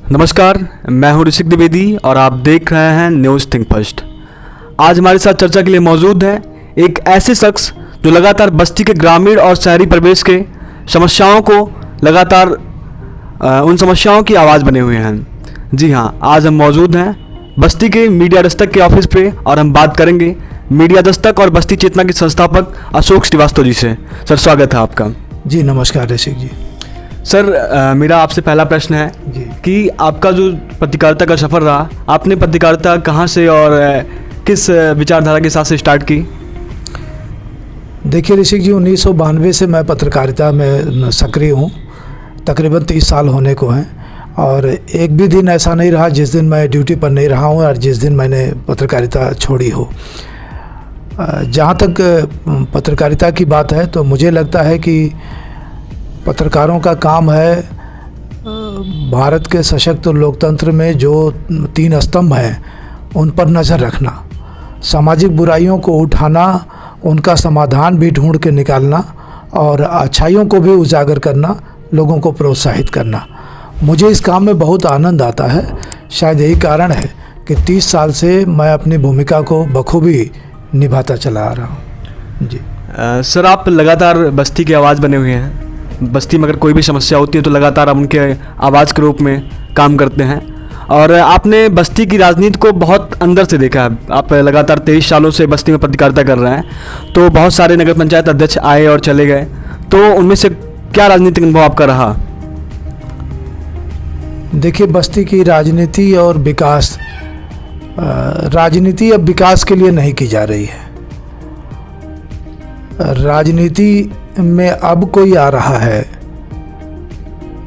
नमस्कार, मैं हूं ऋषिक द्विवेदी और आप देख रहे हैं न्यूज़ थिंक फर्स्ट। आज हमारे साथ चर्चा के लिए मौजूद हैं एक ऐसे शख्स जो लगातार बस्ती के ग्रामीण और शहरी परिवेश के समस्याओं को लगातार उन समस्याओं की आवाज़ बने हुए हैं। जी हाँ, आज हम मौजूद हैं बस्ती के मीडिया दस्तक के ऑफिस पे और हम बात करेंगे मीडिया दस्तक और बस्ती चेतना के संस्थापक अशोक श्रीवास्तव जी से। सर, स्वागत है आपका। जी नमस्कार ऋषिक जी। सर, मेरा आपसे पहला प्रश्न है कि आपका जो पत्रकारिता का सफ़र रहा, आपने पत्रकारिता कहाँ से और किस विचारधारा के साथ से स्टार्ट की? देखिए ऋषिक जी, 1992 से मैं पत्रकारिता में सक्रिय हूँ। तकरीबन 30 साल होने को हैं और एक भी दिन ऐसा नहीं रहा जिस दिन मैं ड्यूटी पर नहीं रहा हूँ और जिस दिन मैंने पत्रकारिता छोड़ी हो। जहाँ तक पत्रकारिता की बात है तो मुझे लगता है कि पत्रकारों का काम है भारत के सशक्त लोकतंत्र में जो 3 स्तंभ हैं उन पर नज़र रखना, सामाजिक बुराइयों को उठाना, उनका समाधान भी ढूंढ के निकालना और अच्छाइयों को भी उजागर करना, लोगों को प्रोत्साहित करना। मुझे इस काम में बहुत आनंद आता है। शायद यही कारण है कि 30 साल से मैं अपनी भूमिका को बखूबी निभाता चला आ रहा हूँ। जी सर, आप लगातार बस्ती की आवाज़ बने हुए हैं। बस्ती में अगर कोई भी समस्या होती है तो लगातार आप उनके आवाज़ के रूप में काम करते हैं और आपने बस्ती की राजनीति को बहुत अंदर से देखा है। आप लगातार 23 सालों से बस्ती में पत्रकारिता कर रहे हैं, तो बहुत सारे नगर पंचायत अध्यक्ष आए और चले गए, तो उनमें से क्या राजनीतिक अनुभव आपका रहा? देखिए, बस्ती की राजनीति और विकास, राजनीति अब विकास के लिए नहीं की जा रही है। राजनीति में अब कोई आ रहा है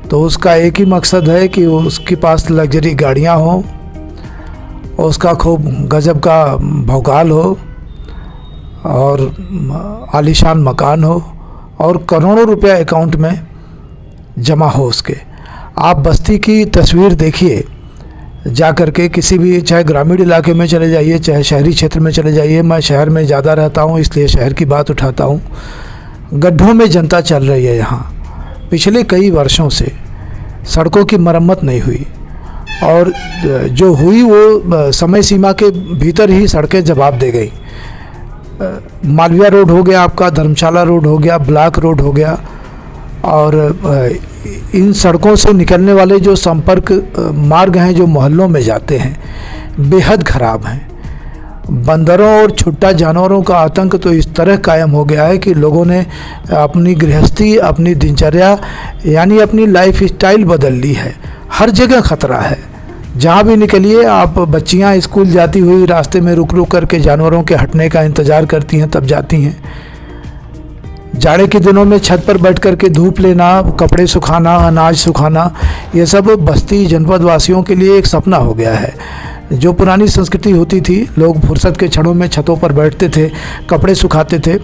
तो उसका एक ही मकसद है कि उसके पास लग्जरी गाड़ियां हो, उसका खूब गजब का भौकाल हो और आलीशान मकान हो और करोड़ों रुपया अकाउंट में जमा हो उसके। आप बस्ती की तस्वीर देखिए, जा कर के किसी भी, चाहे ग्रामीण इलाके में चले जाइए, चाहे शहरी क्षेत्र में चले जाइए। मैं शहर में ज़्यादा रहता हूँ इसलिए शहर की बात उठाता हूँ। गड्ढों में जनता चल रही है। यहाँ पिछले कई वर्षों से सड़कों की मरम्मत नहीं हुई और जो हुई वो समय सीमा के भीतर ही सड़कें जवाब दे गई। मालविया रोड हो गया, आपका धर्मशाला रोड हो गया, ब्लॉक रोड हो गया और इन सड़कों से निकलने वाले जो संपर्क मार्ग हैं जो मोहल्लों में जाते हैं, बेहद ख़राब हैं। बंदरों और छुट्टा जानवरों का आतंक तो इस तरह कायम हो गया है कि लोगों ने अपनी गृहस्थी, अपनी दिनचर्या यानी अपनी लाइफ स्टाइल बदल ली है। हर जगह खतरा है। जहाँ भी निकलिए आप, बच्चियाँ स्कूल जाती हुई रास्ते में रुक रुक करके जानवरों के हटने का इंतज़ार करती हैं, तब जाती हैं। जाड़े के दिनों में छत पर बैठ करके धूप लेना, कपड़े सुखाना, अनाज सुखाना, ये सब बस्ती जनपद वासियों के लिए एक सपना हो गया है। जो पुरानी संस्कृति होती थी, लोग फुर्सत के क्षणों में छतों पर बैठते थे, कपड़े सुखाते थे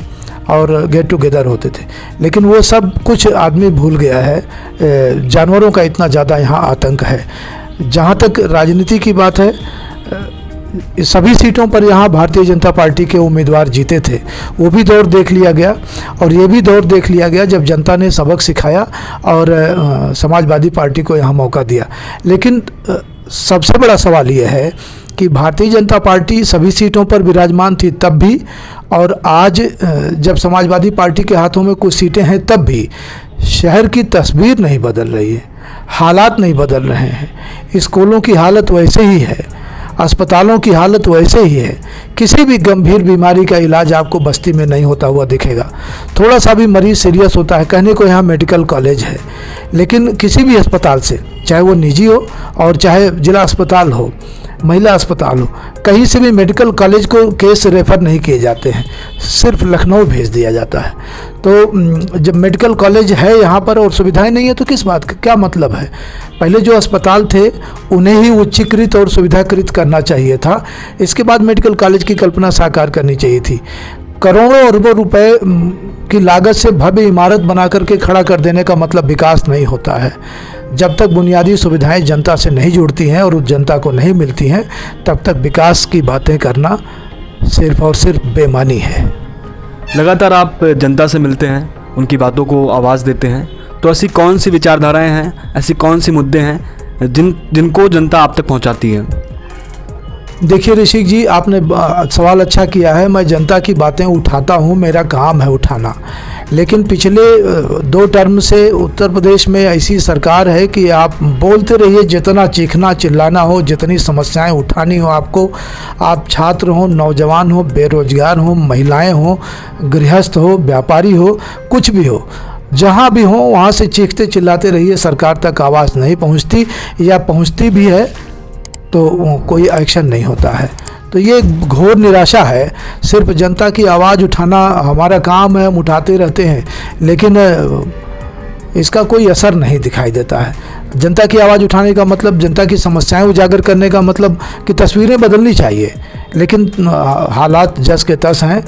और गेट टुगेदर होते थे, लेकिन वो सब कुछ आदमी भूल गया है। जानवरों का इतना ज़्यादा यहाँ आतंक है। जहाँ तक राजनीति की बात है, सभी सीटों पर यहाँ भारतीय जनता पार्टी के उम्मीदवार जीते थे। वो भी दौर देख लिया गया और ये भी दौर देख लिया गया जब जनता ने सबक सिखाया और समाजवादी पार्टी को यहाँ मौका दिया। लेकिन सबसे बड़ा सवाल ये है कि भारतीय जनता पार्टी सभी सीटों पर विराजमान थी तब भी, और आज जब समाजवादी पार्टी के हाथों में कुछ सीटें हैं तब भी शहर की तस्वीर नहीं बदल रही है, हालात नहीं बदल रहे हैं। स्कूलों की हालत वैसे ही है, अस्पतालों की हालत वैसे ही है। किसी भी गंभीर बीमारी का इलाज आपको बस्ती में नहीं होता हुआ दिखेगा। थोड़ा सा भी मरीज़ सीरियस होता है, कहने को यहाँ मेडिकल कॉलेज है, लेकिन किसी भी अस्पताल से, चाहे वो निजी हो और चाहे जिला अस्पताल हो, महिला अस्पताल हो, कहीं से भी मेडिकल कॉलेज को केस रेफ़र नहीं किए जाते हैं, सिर्फ लखनऊ भेज दिया जाता है। तो जब मेडिकल कॉलेज है यहाँ पर और सुविधाएं नहीं है तो किस बात का क्या मतलब है? पहले जो अस्पताल थे उन्हें ही उच्चीकृत और सुविधाकृत करना चाहिए था। इसके बाद मेडिकल कॉलेज की कल्पना साकार करनी चाहिए थी। करोड़ों अरबों रुपए की लागत से भव्य इमारत बना करके खड़ा कर देने का मतलब विकास नहीं होता है। जब तक बुनियादी सुविधाएं जनता से नहीं जुड़ती हैं और उस जनता को नहीं मिलती हैं, तब तक विकास की बातें करना सिर्फ और सिर्फ बेमानी है। लगातार आप जनता से मिलते हैं, उनकी बातों को आवाज़ देते हैं, तो ऐसी कौन सी विचारधाराएं हैं, ऐसी कौन सी मुद्दे हैं जिनको जनता आप तक पहुंचाती है? देखिए ऋषिक जी, आपने सवाल अच्छा किया है। मैं जनता की बातें उठाता हूँ, मेरा काम है उठाना। लेकिन पिछले 2 टर्म से उत्तर प्रदेश में ऐसी सरकार है कि आप बोलते रहिए, जितना चीखना चिल्लाना हो, जितनी समस्याएं उठानी हो आपको, आप छात्र हो, नौजवान हो, बेरोजगार हो, महिलाएं हो, गृहस्थ हो, व्यापारी हो, कुछ भी हो, जहाँ भी हो वहाँ से चीखते चिल्लाते रहिए, सरकार तक आवाज़ नहीं पहुँचती, या पहुँचती भी है तो कोई एक्शन नहीं होता है। तो ये घोर निराशा है। सिर्फ जनता की आवाज़ उठाना हमारा काम है, हम उठाते रहते हैं, लेकिन इसका कोई असर नहीं दिखाई देता है। जनता की आवाज़ उठाने का मतलब, जनता की समस्याएं उजागर करने का मतलब कि तस्वीरें बदलनी चाहिए, लेकिन हालात जस के तस हैं।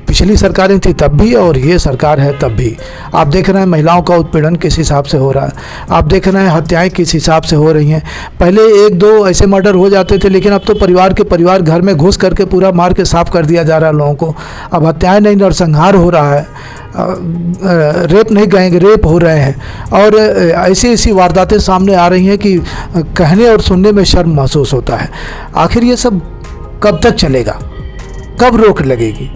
पिछली सरकारें थी तब भी और ये सरकार है तब भी। आप देख रहे हैं महिलाओं का उत्पीड़न किस हिसाब से हो रहा है, आप देख रहे हैं हत्याएं किस हिसाब से हो रही हैं। पहले 1-2 ऐसे मर्डर हो जाते थे, लेकिन अब तो परिवार के परिवार घर में घुस करके पूरा मार के साफ कर दिया जा रहा है लोगों को। अब हत्याएं नहीं, नरसंहार हो रहा है, रेप नहीं कहेंगे, रेप हो रहे हैं। और ऐसी ऐसी वारदातें सामने आ रही हैं कि कहने और सुनने में शर्म महसूस होता है। आखिर ये सब कब तक चलेगा, कब रोक लगेगी?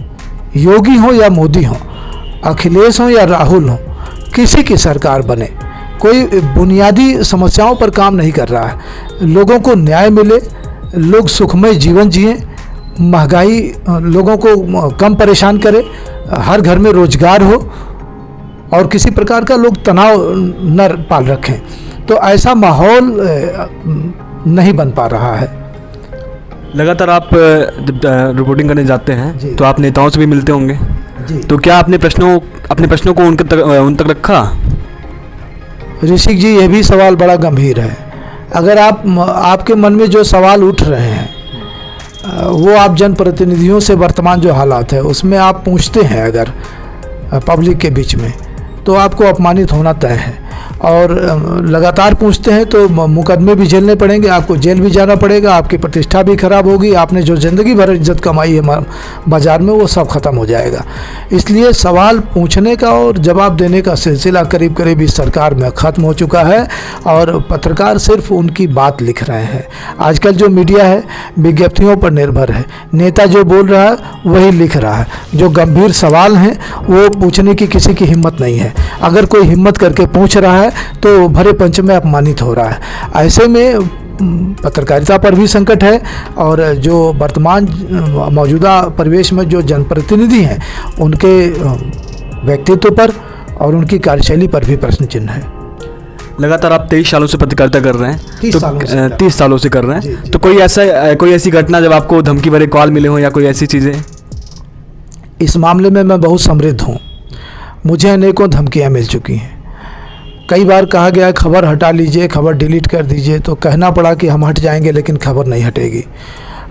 योगी हो या मोदी हो, अखिलेश हो या राहुल हो, किसी की सरकार बने, कोई बुनियादी समस्याओं पर काम नहीं कर रहा है। लोगों को न्याय मिले, लोग सुखमय जीवन जिएं, महंगाई लोगों को कम परेशान करे, हर घर में रोजगार हो और किसी प्रकार का लोग तनाव न पाल रखें, तो ऐसा माहौल नहीं बन पा रहा है। लगातार आप जब रिपोर्टिंग करने जाते हैं तो आप नेताओं से भी मिलते होंगे जी। तो क्या अपने प्रश्नों को उन तक रखा? ऋषिक जी, ये भी सवाल बड़ा गंभीर है। अगर आपके मन में जो सवाल उठ रहे हैं वो आप जनप्रतिनिधियों से वर्तमान जो हालात है उसमें आप पूछते हैं अगर पब्लिक के बीच में, तो आपको अपमानित होना तय है। और लगातार पूछते हैं तो मुकदमे भी झेलने पड़ेंगे, आपको जेल भी जाना पड़ेगा, आपकी प्रतिष्ठा भी खराब होगी, आपने जो ज़िंदगी भर इज्जत कमाई है बाज़ार में वो सब ख़त्म हो जाएगा। इसलिए सवाल पूछने का और जवाब देने का सिलसिला करीब करीब इस सरकार में ख़त्म हो चुका है और पत्रकार सिर्फ उनकी बात लिख रहे हैं। आजकल जो मीडिया है विज्ञप्तियों पर निर्भर है, नेता जो बोल रहा है वही लिख रहा है, जो गंभीर सवाल हैं वो पूछने की किसी की हिम्मत नहीं है। अगर कोई हिम्मत करके पूछ रहा है तो भरे पंच में अपमानित हो रहा है। ऐसे में पत्रकारिता पर भी संकट है और जो वर्तमान मौजूदा परिवेश में जो जनप्रतिनिधि हैं उनके व्यक्तित्व पर और उनकी कार्यशैली पर भी प्रश्न चिन्ह है। लगातार आप 23 सालों से पत्रकारिता कर रहे हैं, 30 सालों से कर रहे हैं, जी। तो कोई ऐसी घटना जब आपको धमकी भरे कॉल मिले हो या कोई ऐसी चीज़ें? इस मामले में मैं बहुत समृद्ध हूँ। मुझे अनेकों धमकियाँ मिल चुकी हैं। कई बार कहा गया खबर हटा लीजिए, खबर डिलीट कर दीजिए, तो कहना पड़ा कि हम हट जाएंगे लेकिन खबर नहीं हटेगी।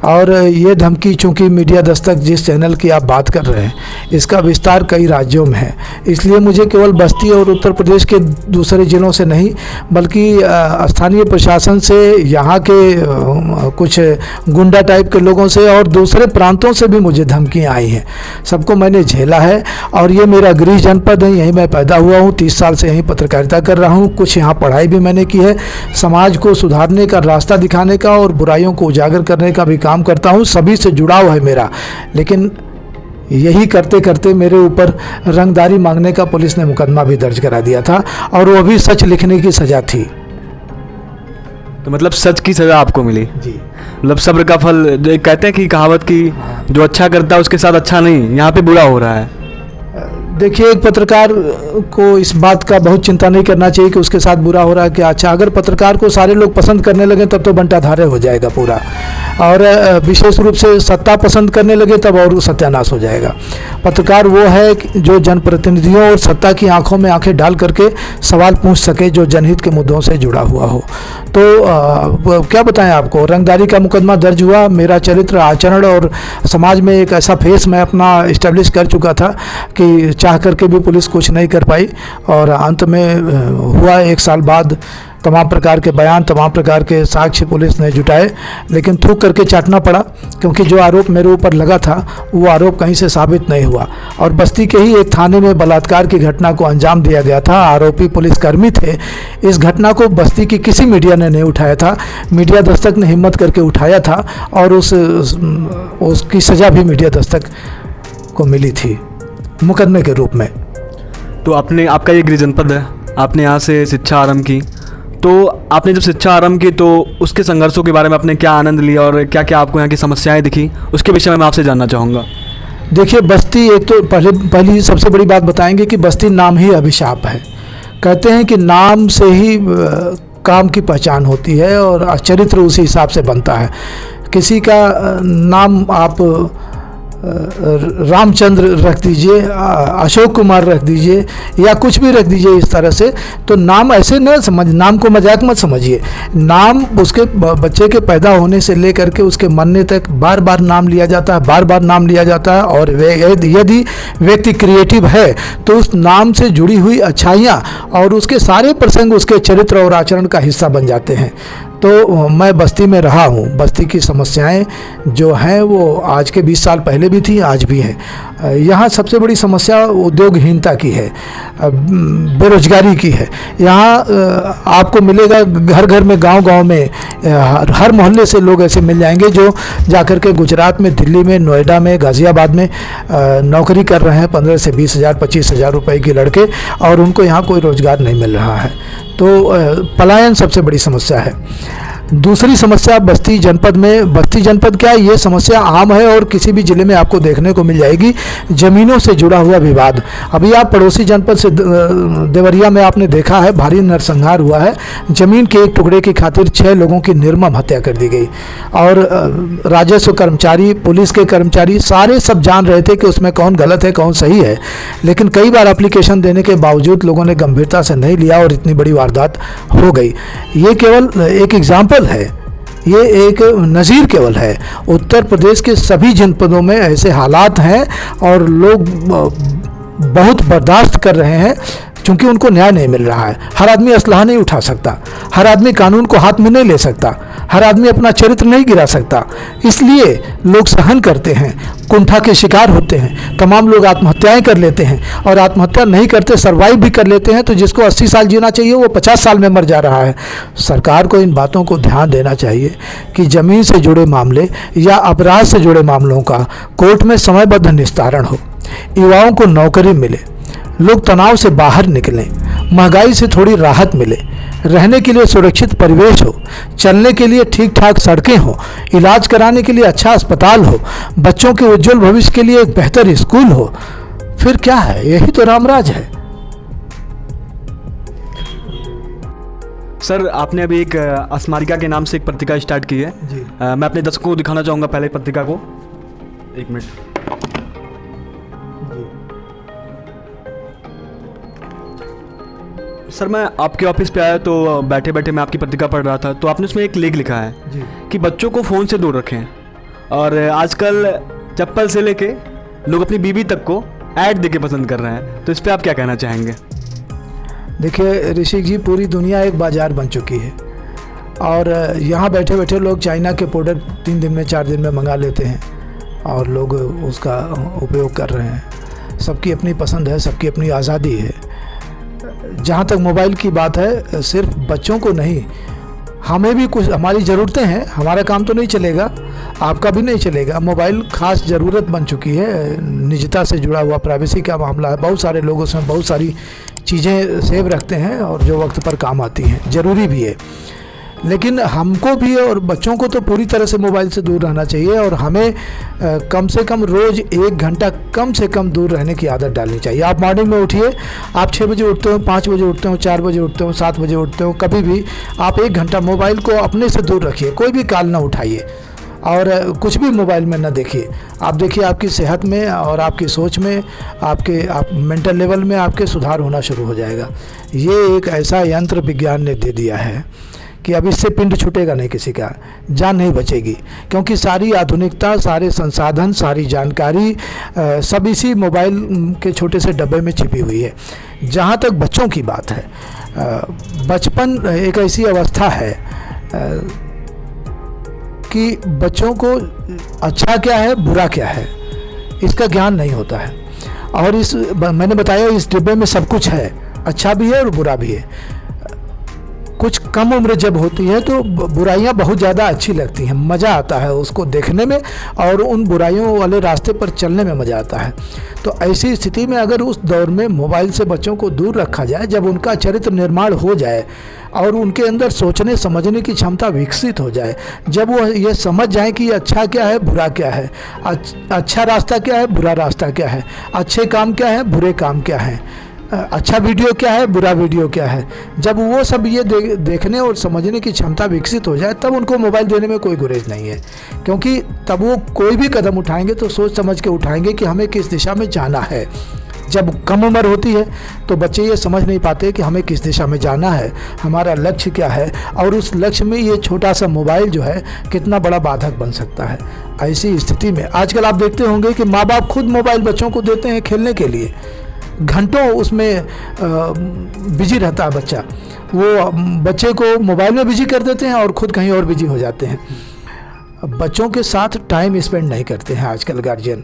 और ये धमकी, चूँकि मीडिया दस्तक जिस चैनल की आप बात कर रहे हैं इसका विस्तार कई राज्यों में है, इसलिए मुझे केवल बस्ती और उत्तर प्रदेश के दूसरे ज़िलों से नहीं बल्कि स्थानीय प्रशासन से, यहाँ के कुछ गुंडा टाइप के लोगों से और दूसरे प्रांतों से भी मुझे धमकियाँ आई हैं। सबको मैंने झेला है और ये मेरा गृह जनपद है, यहीं मैं पैदा हुआ हूँ, 30 साल से यहीं पत्रकारिता कर रहा हूँ, कुछ यहाँ पढ़ाई भी मैंने की है, समाज को सुधारने का, रास्ता दिखाने का और बुराइयों को उजागर करने का भी काम करता हूं, सभी से जुड़ाव है मेरा। लेकिन यही करते करते मेरे ऊपर रंगदारी मांगने का पुलिस ने मुकदमा भी दर्ज करा दिया था और वो भी सच लिखने की सजा थी। तो मतलब सच की सजा आपको मिली जी। मतलब सब्र का फल, जो कहते हैं कि कहावत की जो अच्छा करता है उसके साथ अच्छा नहीं, यहाँ पे बुरा हो रहा है। देखिए, एक पत्रकार को इस बात का बहुत चिंता नहीं करना चाहिए कि उसके साथ बुरा हो रहा है कि अच्छा। अगर पत्रकार को सारे लोग पसंद करने लगे तब तो बंटाधारे हो जाएगा पूरा, और विशेष रूप से सत्ता पसंद करने लगे तब और सत्यानाश हो जाएगा। पत्रकार वो है जो जनप्रतिनिधियों और सत्ता की आंखों में आंखें डाल करके सवाल पूछ सके जो जनहित के मुद्दों से जुड़ा हुआ हो। तो क्या बताएं आपको, रंगदारी का मुकदमा दर्ज हुआ, मेरा चरित्र, आचरण और समाज में एक ऐसा फेस मैं अपना इस्टेब्लिश कर चुका था कि चाह करके भी पुलिस कुछ नहीं कर पाई और अंत में हुआ 1 साल बाद तमाम प्रकार के बयान, तमाम प्रकार के साक्ष्य पुलिस ने जुटाए, लेकिन थूक करके चाटना पड़ा, क्योंकि जो आरोप मेरे ऊपर लगा था वो आरोप कहीं से साबित नहीं हुआ। और बस्ती के ही एक थाने में बलात्कार की घटना को अंजाम दिया गया था। आरोपी पुलिसकर्मी थे। इस घटना को बस्ती की किसी मीडिया ने नहीं उठाया था। मीडिया दस्तक ने हिम्मत करके उठाया था और उसकी सज़ा भी मीडिया दस्तक को मिली थी मुकदमे के रूप में। तो आपका ये गृह जनपद है, आपने यहाँ से शिक्षा आरंभ की, तो आपने जब शिक्षा आरंभ की तो उसके संघर्षों के बारे में आपने क्या आनंद लिया और क्या क्या आपको यहाँ की समस्याएं दिखी, उसके विषय में मैं आपसे जानना चाहूँगा। देखिए, बस्ती, एक तो पहली सबसे बड़ी बात बताएंगे कि बस्ती नाम ही अभिशाप है। कहते हैं कि नाम से ही काम की पहचान होती है और चरित्र उसी हिसाब से बनता है। किसी का नाम आप रामचंद्र रख दीजिए, अशोक कुमार रख दीजिए या कुछ भी रख दीजिए इस तरह से, तो नाम ऐसे न नाम को मजाक मत समझिए। नाम उसके बच्चे के पैदा होने से लेकर के उसके मरने तक बार बार नाम लिया जाता है, बार बार नाम लिया जाता है। और यदि व्यक्ति क्रिएटिव है तो उस नाम से जुड़ी हुई अच्छाइयाँ और उसके सारे प्रसंग उसके चरित्र और आचरण का हिस्सा बन जाते हैं। तो मैं बस्ती में रहा हूँ। बस्ती की समस्याएं जो हैं वो आज के 20 साल पहले भी थी, आज भी हैं। यहाँ सबसे बड़ी समस्या उद्योगहीनता की है, बेरोजगारी की है। यहाँ आपको मिलेगा घर घर में, गांव-गांव में, हर मोहल्ले से लोग ऐसे मिल जाएंगे जो जाकर के गुजरात में, दिल्ली में, नोएडा में, गाज़ियाबाद में नौकरी कर रहे हैं 15 से 20 हज़ार 25 हज़ार रुपये के लड़के, और उनको यहाँ कोई रोज़गार नहीं मिल रहा है। तो पलायन सबसे बड़ी समस्या है। दूसरी समस्या बस्ती जनपद में, बस्ती जनपद क्या है, ये समस्या आम है और किसी भी ज़िले में आपको देखने को मिल जाएगी, ज़मीनों से जुड़ा हुआ विवाद। अभी आप पड़ोसी जनपद से देवरिया में आपने देखा है, भारी नरसंहार हुआ है। ज़मीन के एक टुकड़े की खातिर 6 लोगों की निर्मम हत्या कर दी गई और राजस्व कर्मचारी, पुलिस के कर्मचारी, सारे सब जान रहे थे कि उसमें कौन गलत है कौन सही है, लेकिन कई बार एप्लीकेशन देने के बावजूद लोगों ने गंभीरता से नहीं लिया और इतनी बड़ी वारदात हो गई। ये केवल एक एग्जाम्पल है, ये एक नज़ीर केवल है। उत्तर प्रदेश के सभी जनपदों में ऐसे हालात हैं और लोग बहुत बर्दाश्त कर रहे हैं क्योंकि उनको न्याय नहीं मिल रहा है। हर आदमी असलहा नहीं उठा सकता, हर आदमी कानून को हाथ में नहीं ले सकता, हर आदमी अपना चरित्र नहीं गिरा सकता, इसलिए लोग सहन करते हैं, कुंठा के शिकार होते हैं। तमाम लोग आत्महत्याएं कर लेते हैं और आत्महत्या नहीं करते, सर्वाइव भी कर लेते हैं। तो जिसको 80 साल जीना चाहिए वो 50 साल में मर जा रहा है। सरकार को इन बातों को ध्यान देना चाहिए कि ज़मीन से जुड़े मामले या अपराध से जुड़े मामलों का कोर्ट में समयबद्ध निस्तारण हो, युवाओं को नौकरी मिले, लोग तनाव से बाहर निकलें, महंगाई से थोड़ी राहत मिले, रहने के लिए सुरक्षित परिवेश हो, चलने के लिए ठीक ठाक सड़कें हो, इलाज कराने के लिए अच्छा अस्पताल हो, बच्चों के उज्जवल भविष्य के लिए एक बेहतर स्कूल हो। फिर क्या है, यही तो रामराज है। सर, आपने अभी एक स्मारिका के नाम से एक पत्रिका स्टार्ट की है जी। मैं अपने दर्शकों को दिखाना चाहूँगा पहले पत्रिका को। एक मिनट। सर, मैं आपके ऑफिस पे आया तो बैठे बैठे मैं आपकी पत्रिका पढ़ रहा था, तो आपने उसमें एक लेख लिखा है जी। कि बच्चों को फ़ोन से दूर रखें, और आजकल चप्पल से लेके लोग अपनी बीवी तक को ऐड देके पसंद कर रहे हैं, तो इस पर आप क्या कहना चाहेंगे? देखिए ऋषिक जी, पूरी दुनिया एक बाज़ार बन चुकी है और यहाँ बैठे बैठे लोग चाइना के प्रोडक्ट 3 दिन में 4 दिन में मंगा लेते हैं और लोग उसका उपयोग कर रहे हैं। सबकी अपनी पसंद है, सबकी अपनी आज़ादी है। जहाँ तक मोबाइल की बात है, सिर्फ बच्चों को नहीं, हमें भी कुछ हमारी ज़रूरतें हैं। हमारा काम तो नहीं चलेगा, आपका भी नहीं चलेगा। मोबाइल ख़ास ज़रूरत बन चुकी है, निजता से जुड़ा हुआ प्राइवेसी का मामला है। बहुत सारे लोग उसमें बहुत सारी चीज़ें सेव रखते हैं और जो वक्त पर काम आती हैं, ज़रूरी भी है। लेकिन हमको भी और बच्चों को तो पूरी तरह से मोबाइल से दूर रहना चाहिए और हमें कम से कम रोज़ 1 घंटा कम से कम दूर रहने की आदत डालनी चाहिए। आप मॉर्निंग में उठिए, आप 6 बजे उठते हो, 5 बजे उठते हो, 4 बजे उठते हो, 7 बजे उठते हो, कभी भी आप 1 घंटा मोबाइल को अपने से दूर रखिए। कोई भी कॉल ना उठाइए और कुछ भी मोबाइल में ना देखिए। आप देखिए आपकी सेहत में और आपकी सोच में, आप मेंटल लेवल में आपके सुधार होना शुरू हो जाएगा। ये एक ऐसा यंत्र विज्ञान ने दे दिया है कि अब इससे पिंड छूटेगा नहीं, किसी का जान नहीं बचेगी, क्योंकि सारी आधुनिकता, सारे संसाधन, सारी जानकारी सब इसी मोबाइल के छोटे से डब्बे में छिपी हुई है। जहाँ तक बच्चों की बात है, बचपन एक ऐसी अवस्था है कि बच्चों को अच्छा क्या है बुरा क्या है इसका ज्ञान नहीं होता है। और मैंने बताया इस डिब्बे में सब कुछ है, अच्छा भी है और बुरा भी है। कुछ कम उम्र जब होती है तो बुराइयां बहुत ज़्यादा अच्छी लगती हैं, मज़ा आता है उसको देखने में और उन बुराइयों वाले रास्ते पर चलने में मज़ा आता है। तो ऐसी स्थिति में अगर उस दौर में मोबाइल से बच्चों को दूर रखा जाए, जब उनका चरित्र निर्माण हो जाए और उनके अंदर सोचने समझने की क्षमता विकसित हो जाए, जब वो ये समझ जाए कि अच्छा क्या है बुरा क्या है, अच्छा रास्ता क्या है बुरा रास्ता क्या है, अच्छे काम क्या है बुरे काम क्या है, अच्छा वीडियो क्या है बुरा वीडियो क्या है, जब वो सब ये देखने और समझने की क्षमता विकसित हो जाए तब उनको मोबाइल देने में कोई गुरेज नहीं है। क्योंकि तब वो कोई भी कदम उठाएंगे तो सोच समझ के उठाएंगे कि हमें किस दिशा में जाना है। जब कम उम्र होती है तो बच्चे ये समझ नहीं पाते कि हमें किस दिशा में जाना है, हमारा लक्ष्य क्या है, और उस लक्ष्य में ये छोटा सा मोबाइल जो है कितना बड़ा बाधक बन सकता है। ऐसी स्थिति में आजकल आप देखते होंगे कि माँ बाप खुद मोबाइल बच्चों को देते हैं खेलने के लिए, घंटों उसमें बिजी रहता है बच्चा। वो बच्चे को मोबाइल में बिजी कर देते हैं और ख़ुद कहीं और बिजी हो जाते हैं। बच्चों के साथ टाइम स्पेंड नहीं करते हैं आजकल गार्जियन।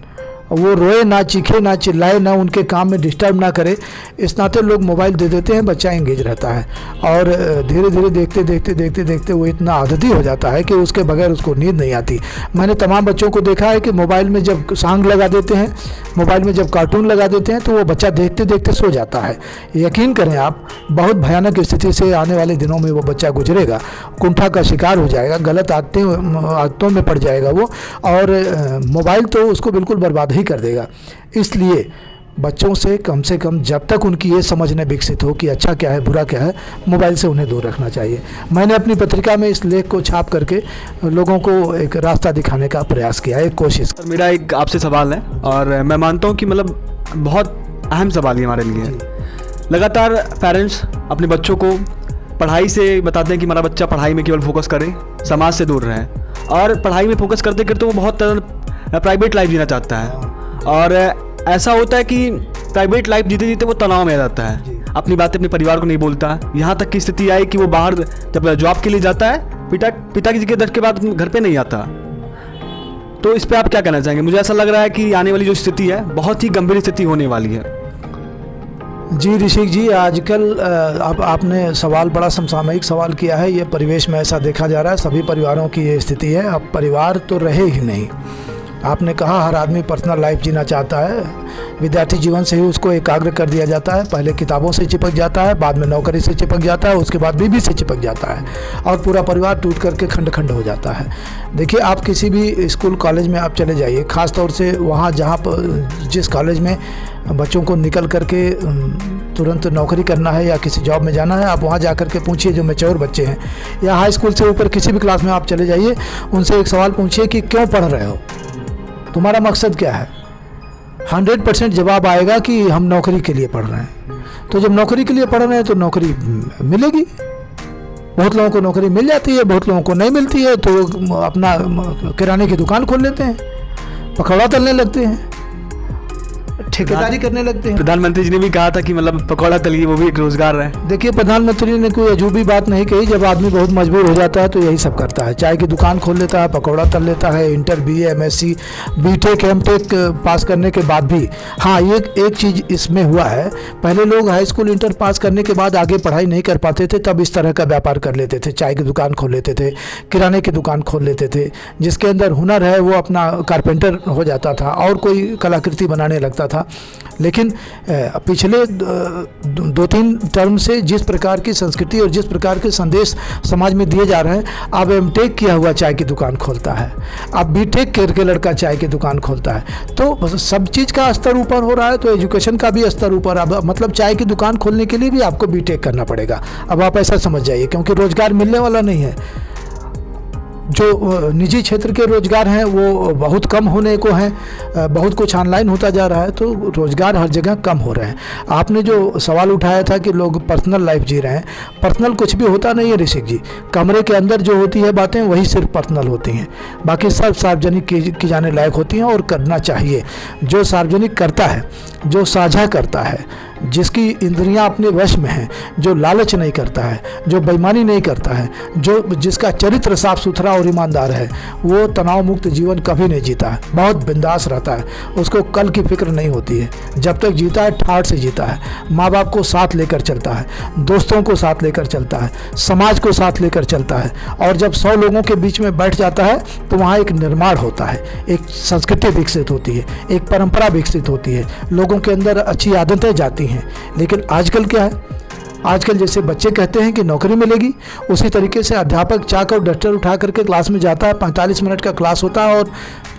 वो रोए ना, चीखे ना, चिल्लाए ना, उनके काम में डिस्टर्ब ना करे, इस नाते लोग मोबाइल दे देते हैं, बच्चा एंगेज रहता है। और धीरे धीरे देखते वो इतना आदती हो जाता है कि उसके बगैर उसको नींद नहीं आती। मैंने तमाम बच्चों को देखा है कि मोबाइल में जब सॉन्ग लगा देते हैं, मोबाइल में जब कार्टून लगा देते हैं तो वो बच्चा देखते देखते सो जाता है। यकीन करें आप, बहुत भयानक स्थिति से आने वाले दिनों में वो बच्चा गुजरेगा, कुंठा का शिकार हो जाएगा, गलत आदतों में पड़ जाएगा वो, और मोबाइल तो उसको बिल्कुल बर्बाद ही कर देगा। इसलिए बच्चों से कम जब तक उनकी ये समझने विकसित हो कि अच्छा क्या है बुरा क्या है, मोबाइल से उन्हें दूर रखना चाहिए। मैंने अपनी पत्रिका में इस लेख को छाप करके लोगों को एक रास्ता दिखाने का प्रयास किया, एक कोशिश। मेरा एक आपसे सवाल है और मैं मानता हूँ कि मतलब बहुत अहम सवाल है हमारे लिए। लगातार पेरेंट्स अपने बच्चों को पढ़ाई से बताते हैं कि हमारा बच्चा पढ़ाई में केवल फोकस करे, समाज से दूर रहे, और पढ़ाई में फोकस करते करते वो बहुत प्राइवेट लाइफ जीना चाहता है। और ऐसा होता है कि प्राइवेट लाइफ जीते जीते वो तनाव में आ जाता है, अपनी बातें अपने परिवार को नहीं बोलता। यहाँ तक की स्थिति आई कि वो बाहर जब जॉब के लिए जाता है, पिता जी के दर्द के बाद घर पे नहीं आता। तो इस पे आप क्या कहना चाहेंगे? मुझे ऐसा लग रहा है कि आने वाली जो स्थिति है बहुत ही गंभीर स्थिति होने वाली है। जी ऋषिक जी, आजकल अब आपने सवाल बड़ा समसामयिक सवाल किया है। ये परिवेश में ऐसा देखा जा रहा है, सभी परिवारों की ये स्थिति है। अब परिवार तो रहे ही नहीं। आपने कहा हर आदमी पर्सनल लाइफ जीना चाहता है, विद्यार्थी जीवन से ही उसको एकाग्र कर दिया जाता है। पहले किताबों से चिपक जाता है, बाद में नौकरी से चिपक जाता है, उसके बाद बीवी से चिपक जाता है, और पूरा परिवार टूट करके खंड खंड हो जाता है। देखिए, आप किसी भी स्कूल कॉलेज में आप चले जाइए, ख़ास तौर से वहाँ जहाँ पर जिस कॉलेज में बच्चों को निकल करके तुरंत नौकरी करना है या किसी जॉब में जाना है, आप वहाँ जा कर के पूछिए जो मैच्योर बच्चे हैं, या हाई स्कूल से ऊपर किसी भी क्लास में आप चले जाइए, उनसे एक सवाल पूछिए कि क्यों पढ़ रहे हो, तुम्हारा मकसद क्या है। 100% जवाब आएगा कि हम नौकरी के लिए पढ़ रहे हैं। तो जब नौकरी के लिए पढ़ रहे हैं तो नौकरी मिलेगी। बहुत लोगों को नौकरी मिल जाती है, बहुत लोगों को नहीं मिलती है, तो अपना किराने की दुकान खोल लेते हैं, पकौड़ा तलने लगते हैं, ठेकेदारी करने लगते हैं। प्रधानमंत्री जी ने भी कहा था कि मतलब पकौड़ा तलिए, वो भी एक रोजगार है। देखिए, प्रधानमंत्री ने कोई अजूबी बात नहीं कही। जब आदमी बहुत मजबूर हो जाता है तो यही सब करता है, चाय की दुकान खोल लेता है, पकौड़ा तल लेता है। Inter, BA, MSc, BTech, MTech पास करने के बाद भी, हाँ, ये एक चीज़ इसमें हुआ है, पहले लोग हाई स्कूल इंटर पास करने के बाद आगे पढ़ाई नहीं कर पाते थे, तब इस तरह का व्यापार कर लेते थे, चाय की दुकान खोल लेते थे, किराने की दुकान खोल लेते थे। जिसके अंदर हुनर है वो अपना कारपेंटर हो जाता था और कोई कलाकृति बनाने लगता था। लेकिन पिछले 2-3 टर्म से जिस प्रकार की संस्कृति और जिस प्रकार के संदेश समाज में दिए जा रहे हैं, अब MTech किया हुआ चाय की दुकान खोलता है, अब BTech करके लड़का चाय की दुकान खोलता है। तो सब चीज़ का स्तर ऊपर हो रहा है, तो एजुकेशन का भी स्तर ऊपर। अब मतलब चाय की दुकान खोलने के लिए भी आपको BTech करना पड़ेगा। अब आप ऐसा समझ जाइए, क्योंकि रोज़गार मिलने वाला नहीं है। जो निजी क्षेत्र के रोज़गार हैं वो बहुत कम होने को हैं, बहुत कुछ ऑनलाइन होता जा रहा है, तो रोज़गार हर जगह कम हो रहे हैं। आपने जो सवाल उठाया था कि लोग पर्सनल लाइफ जी रहे हैं, पर्सनल कुछ भी होता नहीं है ऋषिक जी। कमरे के अंदर जो होती है बातें वही सिर्फ पर्सनल होती हैं, बाकी सब सार्वजनिक की जाने लायक होती हैं और करना चाहिए। जो सार्वजनिक करता है, जो साझा करता है, जिसकी इंद्रियां अपने वश में हैं, जो लालच नहीं करता है, जो बेईमानी नहीं करता है, जिसका चरित्र साफ सुथरा और ईमानदार है, वो तनाव मुक्त जीवन कभी नहीं जीता है, बहुत बिंदास रहता है, उसको कल की फिक्र नहीं होती है। जब तक जीता है ठाठ से जीता है, माँ बाप को साथ लेकर चलता है, दोस्तों को साथ लेकर चलता है, समाज को साथ लेकर चलता है, और जब 100 लोगों के बीच में बैठ जाता है तो वहाँ एक निर्माण होता है, एक संस्कृति विकसित होती है, एक परंपरा विकसित होती है, लोगों के अंदर अच्छी आदतें जाती हैं। लेकिन आजकल क्या है, आजकल जैसे बच्चे कहते हैं कि नौकरी मिलेगी, उसी तरीके से अध्यापक चाक और डस्टर उठा करके क्लास में जाता है, 45 मिनट का क्लास होता है और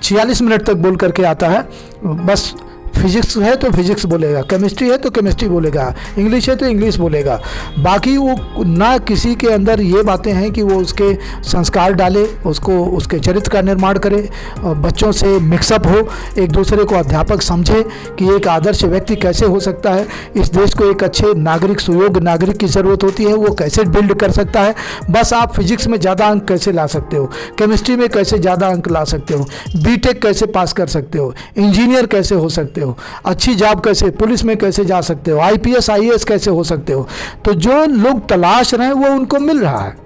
46 मिनट तक बोल करके आता है। बस फिजिक्स है तो फिजिक्स बोलेगा, केमिस्ट्री है तो केमिस्ट्री बोलेगा, इंग्लिश है तो इंग्लिश बोलेगा। बाकी वो ना किसी के अंदर ये बातें हैं कि वो उसके संस्कार डाले, उसको उसके चरित्र का निर्माण करे, बच्चों से मिक्सअप हो, एक दूसरे को अध्यापक समझे कि एक आदर्श व्यक्ति कैसे हो सकता है, इस देश को एक अच्छे नागरिक, सुयोग्य नागरिक की ज़रूरत होती है, वो कैसे बिल्ड कर सकता है। बस आप फिजिक्स में ज़्यादा अंक कैसे ला सकते हो, केमिस्ट्री में कैसे ज़्यादा अंक ला सकते हो, बीटेक कैसे पास कर सकते हो, इंजीनियर कैसे हो सकते हो, अच्छी जॉब कैसे, पुलिस में कैसे जा सकते हो, आईपीएस आईएएस कैसे हो सकते हो। तो जो लोग तलाश रहे हैं वो उनको मिल रहा है,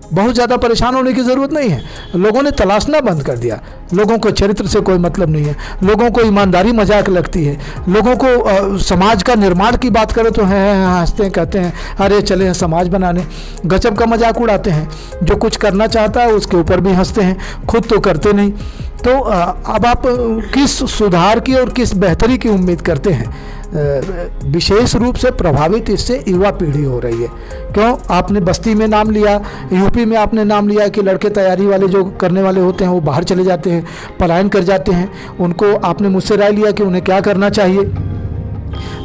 बहुत ज़्यादा परेशान होने की ज़रूरत नहीं है। लोगों ने तलाशना बंद कर दिया, लोगों को चरित्र से कोई मतलब नहीं है, लोगों को ईमानदारी मजाक लगती है, लोगों को समाज का निर्माण की बात करो तो हैं हंसते हैं, कहते हैं अरे चले हैं समाज बनाने, गजब का मजाक उड़ाते हैं। जो कुछ करना चाहता है उसके ऊपर भी हंसते हैं, खुद तो करते नहीं। तो अब आप किस सुधार की और किस बेहतरी की उम्मीद करते हैं? विशेष रूप से प्रभावित इससे युवा पीढ़ी हो रही है। क्यों? आपने बस्ती में नाम लिया, यूपी में आपने नाम लिया कि लड़के तैयारी वाले जो करने वाले होते हैं वो बाहर चले जाते हैं, पलायन कर जाते हैं। उनको आपने मुझसे राय लिया कि उन्हें क्या करना चाहिए।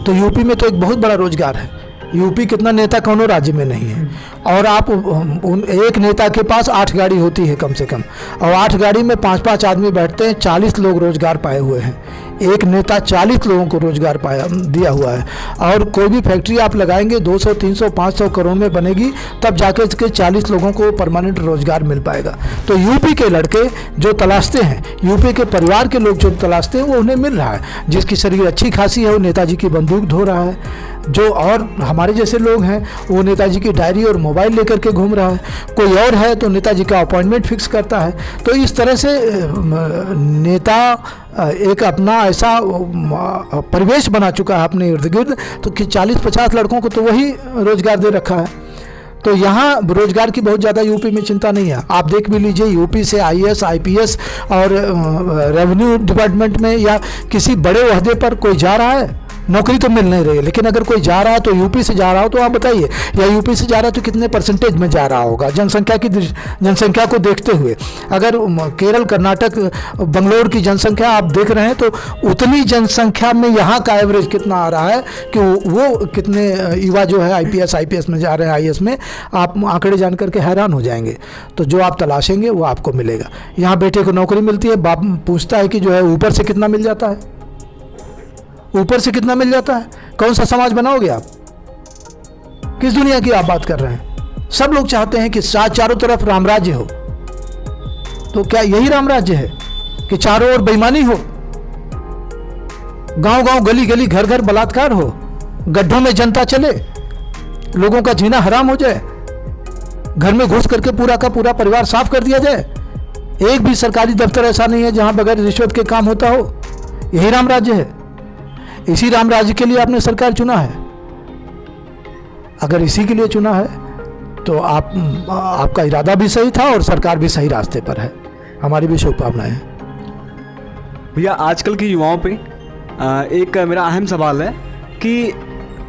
तो यूपी में तो एक बहुत बड़ा रोजगार है, यूपी कितना नेता कौनों राज्य में नहीं है, और आप एक नेता के पास 8 गाड़ी होती है कम से कम, और 8 गाड़ी में 5-5 आदमी बैठते हैं, 40 लोग रोजगार पाए हुए हैं। एक नेता 40 लोगों को रोजगार पाया दिया हुआ है। और कोई भी फैक्ट्री आप लगाएंगे 200, 300, 500 करोड़ में बनेगी, तब जाकर के 40 लोगों को परमानेंट रोजगार मिल पाएगा। तो यूपी के लड़के जो तलाशते हैं, यूपी के परिवार के लोग जो तलाशते हैं वो उन्हें मिल रहा है। जिसकी शरीर अच्छी खासी है वो नेताजी की बंदूक धो रहा है, जो और हमारे जैसे लोग हैं वो नेताजी की डायरी और मोबाइल लेकर के घूम रहा है, कोई और है तो नेताजी का अपॉइंटमेंट फिक्स करता है। तो इस तरह से नेता एक अपना ऐसा परिवेश बना चुका है अपने इर्द गिर्द, तो कि 40-50 लड़कों को तो वही रोजगार दे रखा है। तो यहाँ रोजगार की बहुत ज़्यादा यूपी में चिंता नहीं है। आप देख भी लीजिए, यूपी से आईएएस, आईपीएस और रेवेन्यू डिपार्टमेंट में या किसी बड़े ओहदे पर कोई जा रहा है, नौकरी तो मिल नहीं रही है, लेकिन अगर कोई जा रहा है तो यूपी से जा रहा हो तो आप बताइए, या यूपी से जा रहा है तो कितने परसेंटेज में जा रहा होगा जनसंख्या को देखते हुए। अगर केरल, कर्नाटक, बंगलोर की जनसंख्या आप देख रहे हैं तो उतनी जनसंख्या में यहाँ का एवरेज कितना आ रहा है कि वो कितने युवा जो है आईपीएस में जा रहे हैं, आईएएस में, आप आंकड़े जान करके हैरान हो जाएंगे। तो जो आप तलाशेंगे वो आपको मिलेगा। यहाँ बेटे को नौकरी मिलती है, बाप पूछता है कि जो है ऊपर से कितना मिल जाता है, ऊपर से कितना मिल जाता है। कौन सा समाज बनाओगे आप? किस दुनिया की आप बात कर रहे हैं? सब लोग चाहते हैं कि चारों तरफ रामराज्य हो। तो क्या यही रामराज्य है कि चारों ओर बेईमानी हो, गांव गांव, गली गली, घर घर बलात्कार हो, गड्ढों में जनता चले, लोगों का जीना हराम हो जाए, घर में घुस करके पूरा का पूरा परिवार साफ कर दिया जाए? एक भी सरकारी दफ्तर ऐसा नहीं है जहां बगैर रिश्वत के काम होता हो। यही रामराज्य है। इसी राम राज्य के लिए आपने सरकार चुना है। अगर इसी के लिए चुना है तो आपका इरादा भी सही था और सरकार भी सही रास्ते पर है। हमारी भी शुभकामनाएं हैं। भैया, आजकल के युवाओं पे एक मेरा अहम सवाल है कि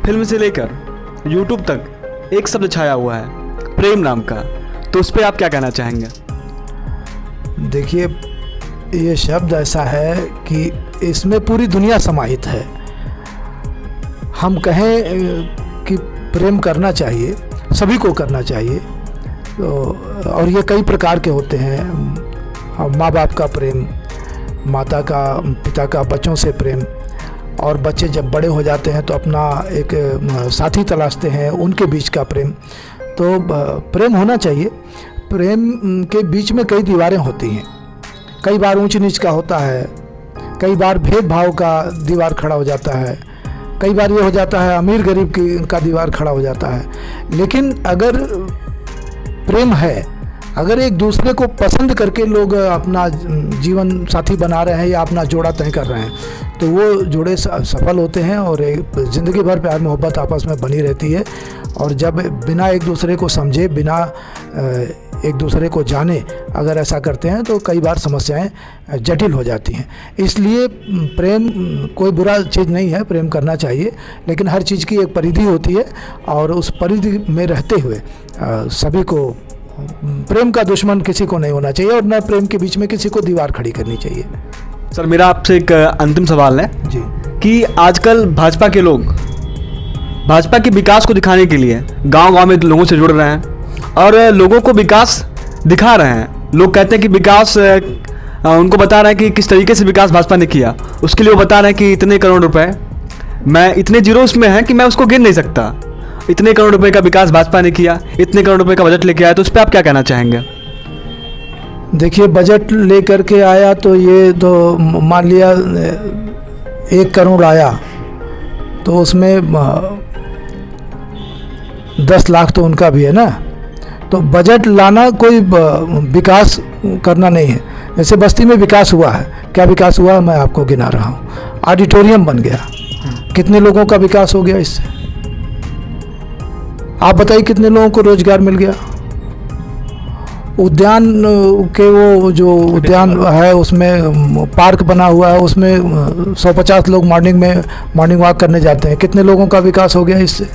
फिल्म से लेकर यूट्यूब तक एक शब्द छाया हुआ है, प्रेम नाम का। तो उस पर आप क्या कहना चाहेंगे? देखिए, ये शब्द ऐसा है कि इसमें पूरी दुनिया समाहित है। हम कहें कि प्रेम करना चाहिए, सभी को करना चाहिए, तो और ये कई प्रकार के होते हैं। माँ बाप का प्रेम, माता का, पिता का बच्चों से प्रेम, और बच्चे जब बड़े हो जाते हैं तो अपना एक साथी तलाशते हैं, उनके बीच का प्रेम। तो प्रेम होना चाहिए। प्रेम के बीच में कई दीवारें होती हैं, कई बार ऊंच नीच का होता है, कई बार भेदभाव का दीवार खड़ा हो जाता है, कई बार ये हो जाता है अमीर गरीब का दीवार खड़ा हो जाता है। लेकिन अगर प्रेम है, अगर एक दूसरे को पसंद करके लोग अपना जीवन साथी बना रहे हैं या अपना जोड़ा तय कर रहे हैं, तो वो जोड़े सफल होते हैं और एक ज़िंदगी भर प्यार मोहब्बत आपस में बनी रहती है। और जब बिना एक दूसरे को समझे, बिना एक दूसरे को जाने अगर ऐसा करते हैं तो कई बार समस्याएं जटिल हो जाती हैं। इसलिए प्रेम कोई बुरा चीज़ नहीं है, प्रेम करना चाहिए, लेकिन हर चीज़ की एक परिधि होती है और उस परिधि में रहते हुए सभी को, प्रेम का दुश्मन किसी को नहीं होना चाहिए और न प्रेम के बीच में किसी को दीवार खड़ी करनी चाहिए। सर, मेरा आपसे एक अंतिम सवाल है जी, कि आजकल भाजपा के लोग भाजपा के विकास को दिखाने के लिए गांव-गांव में लोगों से जुड़ रहे हैं और लोगों को विकास दिखा रहे हैं। लोग कहते हैं कि विकास, उनको बता रहे हैं कि किस तरीके से विकास भाजपा ने किया। उसके लिए वो बता रहे हैं कि इतने करोड़ रुपए, मैं इतने जीरोस में है कि मैं उसको गिन नहीं सकता, इतने करोड़ रुपए का विकास भाजपा ने किया, इतने करोड़ रुपए का बजट लेके आया। तो उस पर आप क्या कहना चाहेंगे? देखिए, बजट लेकर के आया तो ये तो मान लिया 1 करोड़ आया तो उसमें 10 लाख तो उनका भी है ना। तो बजट लाना कोई विकास करना नहीं है। जैसे बस्ती में विकास हुआ है, क्या विकास हुआ है मैं आपको गिना रहा हूँ। ऑडिटोरियम बन गया, कितने लोगों का विकास हो गया इससे? आप बताइए कितने लोगों को रोजगार मिल गया? उद्यान के वो जो उद्यान है उसमें पार्क बना हुआ है, उसमें 150 लोग मॉर्निंग वॉक करने जाते हैं, कितने लोगों का विकास हो गया इससे?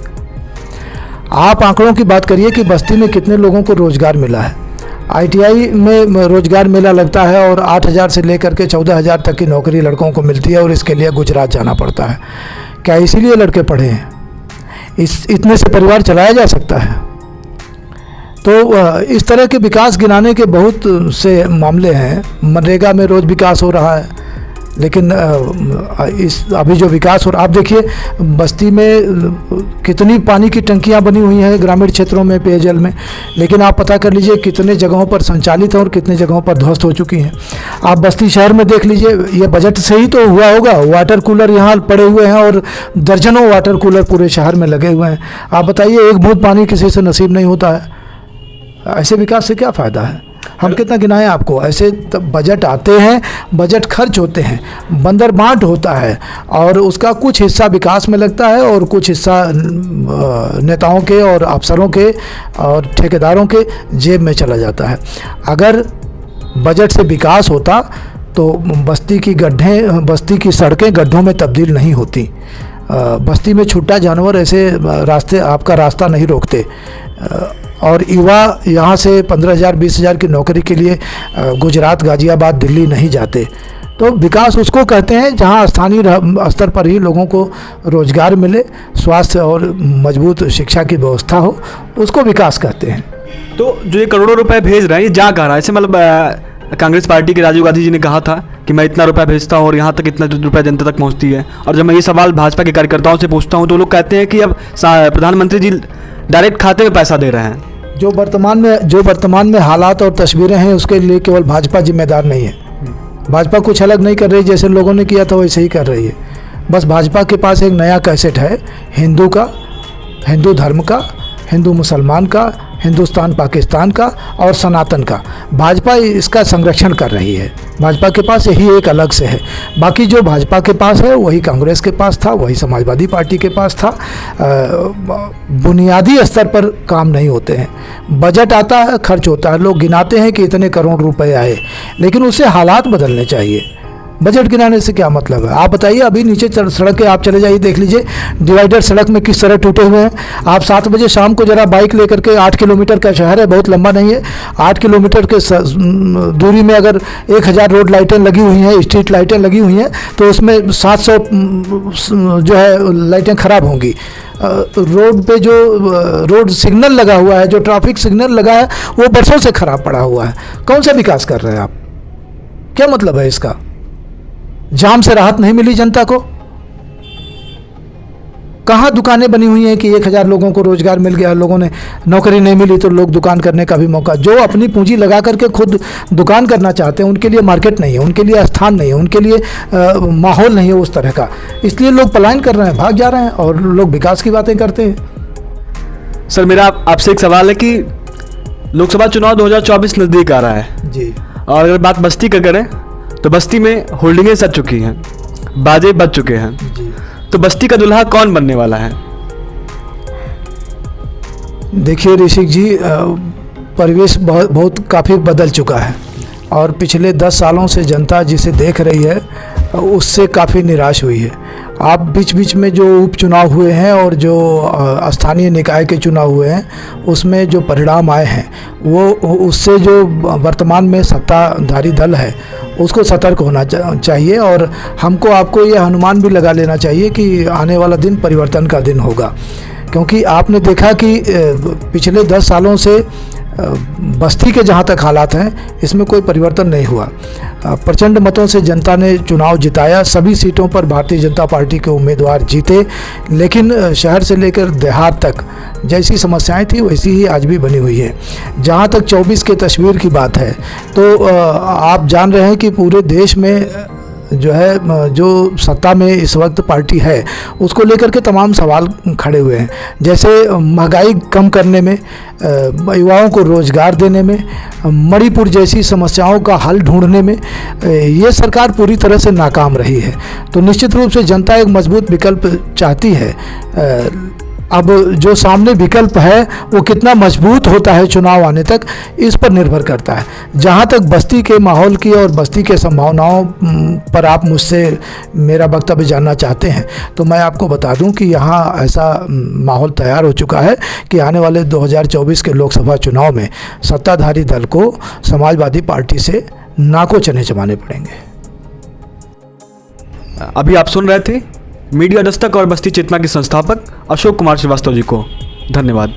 आप आंकड़ों की बात करिए कि बस्ती में कितने लोगों को रोजगार मिला है। ITI में रोजगार मेला लगता है और 8,000 से लेकर के 14,000 तक की नौकरी लड़कों को मिलती है और इसके लिए गुजरात जाना पड़ता है। क्या इसीलिए लड़के पढ़े हैं? इतने से परिवार चलाया जा सकता है? तो इस तरह के विकास गिनाने के बहुत से मामले हैं। मनरेगा में रोज़ विकास हो रहा है, लेकिन अभी जो विकास हो रहा, आप देखिए बस्ती में कितनी पानी की टंकियां बनी हुई हैं ग्रामीण क्षेत्रों में पेयजल में, लेकिन आप पता कर लीजिए कितने जगहों पर संचालित हैं और कितने जगहों पर ध्वस्त हो चुकी हैं। आप बस्ती शहर में देख लीजिए, ये बजट से ही तो हुआ होगा। वाटर कूलर यहाँ पड़े हुए हैं और दर्जनों वाटर कूलर पूरे शहर में लगे हुए हैं। आप बताइए, एक बूंद पानी किसी से नसीब नहीं होता है। ऐसे विकास से क्या फ़ायदा है? हम कितना गिनाएं आपको? ऐसे बजट आते हैं, बजट खर्च होते हैं, बंदर बांट होता है और उसका कुछ हिस्सा विकास में लगता है और कुछ हिस्सा नेताओं के और अफसरों के और ठेकेदारों के जेब में चला जाता है। अगर बजट से विकास होता तो बस्ती की सड़कें गड्ढों में तब्दील नहीं होती। बस्ती में छुट्टा जानवर ऐसे आपका रास्ता नहीं रोकते और युवा यहाँ से 15,000 20,000 की नौकरी के लिए गुजरात, गाजियाबाद, दिल्ली नहीं जाते। तो विकास उसको कहते हैं जहाँ स्थानीय स्तर पर ही लोगों को रोजगार मिले, स्वास्थ्य और मजबूत शिक्षा की व्यवस्था हो, उसको विकास कहते हैं। तो जो ये करोड़ों रुपए भेज रहे हैं, ये जा कहाँ रहा है? ऐसे मतलब कांग्रेस पार्टी के राजीव गांधी जी ने कहा था कि मैं इतना रुपया भेजता हूँ और यहाँ तक इतना रुपया जनता तक पहुँचती है। और जब मैं ये सवाल भाजपा के कार्यकर्ताओं से पूछता हूँ तो लोग कहते हैं कि अब प्रधानमंत्री जी डायरेक्ट खाते में पैसा दे रहे हैं। जो वर्तमान में हालात और तस्वीरें हैं उसके लिए केवल भाजपा जिम्मेदार नहीं है। भाजपा कुछ अलग नहीं कर रही, जैसे लोगों ने किया था वैसे ही कर रही है। बस भाजपा के पास एक नया कैसेट है हिंदू का, हिंदू धर्म का, हिंदू मुसलमान का, हिंदुस्तान पाकिस्तान का और सनातन का। भाजपा इसका संरक्षण कर रही है। भाजपा के पास यही एक अलग से है। बाकी जो भाजपा के पास है वही कांग्रेस के पास था, वही समाजवादी पार्टी के पास था। बुनियादी स्तर पर काम नहीं होते हैं। बजट आता है, खर्च होता है, लोग गिनाते हैं कि इतने करोड़ रुपए आए, लेकिन उससे हालात बदलने चाहिए। बजट गिनाने से क्या मतलब है? आप बताइए, अभी नीचे सड़क के आप चले जाइए, देख लीजिए डिवाइडर सड़क में किस तरह टूटे हुए हैं। आप 7 बजे शाम को जरा बाइक लेकर के, 8 किलोमीटर का शहर है, बहुत लंबा नहीं है, 8 किलोमीटर के दूरी में अगर 1000 रोड लाइटें लगी हुई हैं, स्ट्रीट लाइटें लगी हुई हैं, तो उसमें 700 जो है लाइटें ख़राब होंगी। रोड पे जो रोड सिग्नल लगा हुआ है, जो ट्रैफिक सिग्नल लगा है, वो बरसों से ख़राब पड़ा हुआ है। कौन सा विकास कर रहे हैं आप? क्या मतलब है इसका? जाम से राहत नहीं मिली जनता को? कहाँ दुकानें बनी हुई हैं कि 1000 लोगों को रोजगार मिल गया, लोगों ने नौकरी नहीं मिली तो लोग दुकान करने का भी मौका। जो अपनी पूंजी लगा करके खुद दुकान करना चाहते हैं उनके लिए मार्केट नहीं है, उनके लिए स्थान नहीं है, उनके लिए माहौल नहीं है उस तरह का, इसलिए लोग पलायन कर रहे हैं, भाग जा रहे हैं और लोग विकास की बातें करते हैं। सर मेरा आपसे एक सवाल है कि लोकसभा चुनाव 2024 नज़दीक आ रहा है जी। और अगर बात बस्ती का करें तो बस्ती में होल्डिंगें सज चुकी हैं, बाजे बज चुके हैं, जी। तो बस्ती का दुल्हा कौन बनने वाला है? देखिए ऋषिक जी, परिवेश बहुत काफ़ी बदल चुका है और पिछले 10 सालों से जनता जिसे देख रही है उससे काफ़ी निराश हुई है। आप बीच बीच में जो उपचुनाव हुए हैं और जो स्थानीय निकाय के चुनाव हुए हैं उसमें जो परिणाम आए हैं वो उससे जो वर्तमान में सत्ताधारी दल है उसको सतर्क होना चाहिए और हमको आपको ये अनुमान भी लगा लेना चाहिए कि आने वाला दिन परिवर्तन का दिन होगा, क्योंकि आपने देखा कि पिछले 10 सालों से बस्ती के जहाँ तक हालात हैं इसमें कोई परिवर्तन नहीं हुआ। प्रचंड मतों से जनता ने चुनाव जिताया, सभी सीटों पर भारतीय जनता पार्टी के उम्मीदवार जीते, लेकिन शहर से लेकर देहात तक जैसी समस्याएं थी वैसी ही आज भी बनी हुई है। जहाँ तक 24 के तस्वीर की बात है तो आप जान रहे हैं कि पूरे देश में जो है जो सत्ता में इस वक्त पार्टी है उसको लेकर के तमाम सवाल खड़े हुए हैं, जैसे महंगाई कम करने में, युवाओं को रोजगार देने में, मणिपुर जैसी समस्याओं का हल ढूंढने में ये सरकार पूरी तरह से नाकाम रही है। तो निश्चित रूप से जनता एक मजबूत विकल्प चाहती है। अब जो सामने विकल्प है वो कितना मजबूत होता है चुनाव आने तक इस पर निर्भर करता है। जहाँ तक बस्ती के माहौल की और बस्ती के संभावनाओं पर आप मुझसे मेरा वक्तव्य जानना चाहते हैं तो मैं आपको बता दूं कि यहाँ ऐसा माहौल तैयार हो चुका है कि आने वाले 2024 के लोकसभा चुनाव में सत्ताधारी दल को समाजवादी पार्टी से नाको चने चबाने पड़ेंगे। अभी आप सुन रहे थे मीडिया दस्तक और बस्ती चेतना के संस्थापक अशोक कुमार श्रीवास्तव जी को। धन्यवाद।